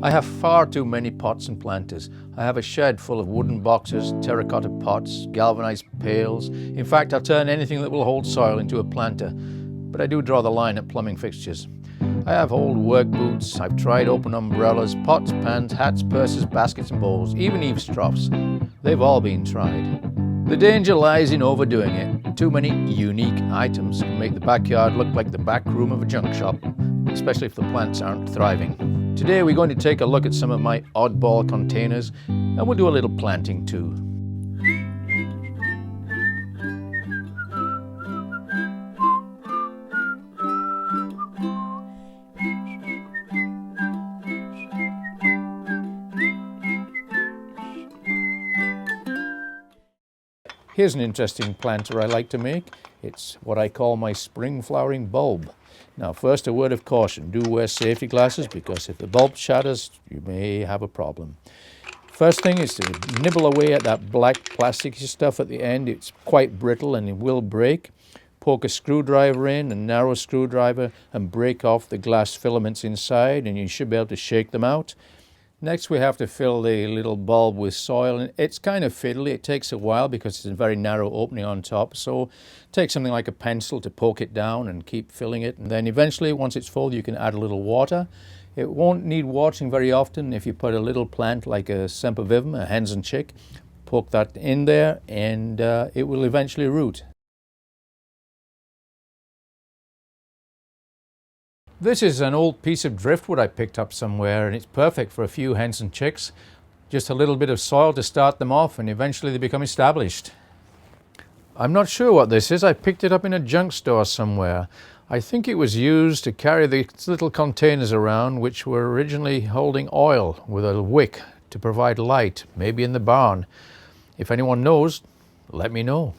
I have far too many pots and planters. I have a shed full of wooden boxes, terracotta pots, galvanized pails. In fact, I'll turn anything that will hold soil into a planter. But I do draw the line at plumbing fixtures. I have old work boots, I've tried open umbrellas, pots, pans, hats, purses, baskets and bowls, even eaves troughs. They've all been tried. The danger lies in overdoing it. Too many unique items can make the backyard look like the back room of a junk shop, especially if the plants aren't thriving. Today we're going to take a look at some of my oddball containers, and we'll do a little planting too. Here's an interesting planter I like to make. It's what I call my spring flowering bulb. Now first, a word of caution. Do wear safety glasses, because if the bulb shatters, you may have a problem. First thing is to nibble away at that black plasticky stuff at the end. It's quite brittle and it will break. Poke a screwdriver in, a narrow screwdriver, and break off the glass filaments inside, and you should be able to shake them out. Next we have to fill the little bulb with soil, and it's kind of fiddly. It takes a while because it's a very narrow opening on top, so take something like a pencil to poke it down and keep filling it, and then eventually once it's full you can add a little water. It won't need watering very often if you put a little plant like a sempervivum, a hens and chick, poke that in there and it will eventually root. This is an old piece of driftwood I picked up somewhere, and it's perfect for a few hens and chicks. Just a little bit of soil to start them off, and eventually they become established. I'm not sure what this is. I picked it up in a junk store somewhere. I think it was used to carry these little containers around, which were originally holding oil with a wick to provide light, maybe in the barn. If anyone knows, let me know.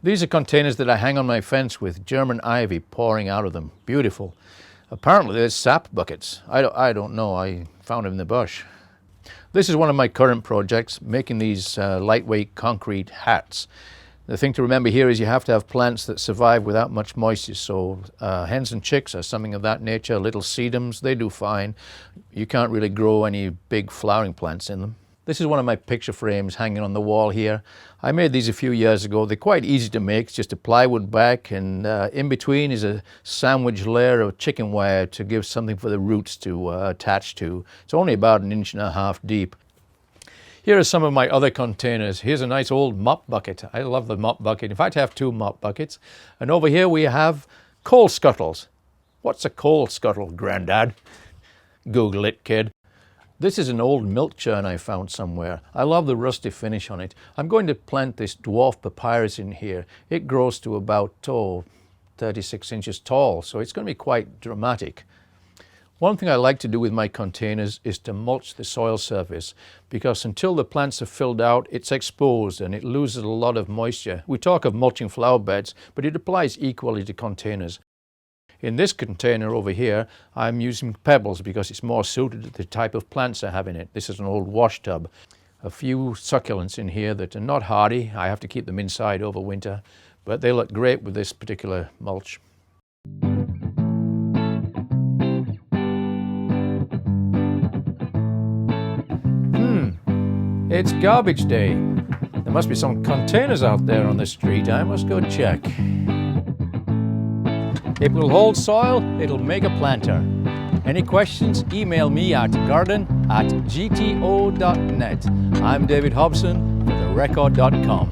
These are containers that I hang on my fence with German ivy pouring out of them. Beautiful. Apparently there's sap buckets. I don't know, I found them in the bush. This is one of my current projects, making these lightweight concrete hats. The thing to remember here is you have to have plants that survive without much moisture, so hens and chicks are something of that nature. Little sedums, they do fine. You can't really grow any big flowering plants in them. This is one of my picture frames hanging on the wall here. I made these a few years ago. They're quite easy to make. It's just a plywood back, and in between is a sandwich layer of chicken wire to give something for the roots to attach to. It's only about 1.5 inches deep. Here are some of my other containers. Here's a nice old mop bucket. I love the mop bucket. In fact, I have 2 mop buckets. And over here we have coal scuttles. What's a coal scuttle, Grandad? Google it, kid. This is an old milk churn I found somewhere. I love the rusty finish on it. I'm going to plant this dwarf papyrus in here. It grows to about 36 inches tall, so it's going to be quite dramatic. One thing I like to do with my containers is to mulch the soil surface, because until the plants are filled out, it's exposed and it loses a lot of moisture. We talk of mulching flower beds, but it applies equally to containers. In this container over here, I'm using pebbles because it's more suited to the type of plants I have in it. This is an old wash tub. A few succulents in here that are not hardy. I have to keep them inside over winter, but they look great with this particular mulch. It's garbage day. There must be some containers out there on the street. I must go check. It will hold soil, it'll make a planter. Any questions, email me at garden@gto.net. I'm David Hobson for therecord.com.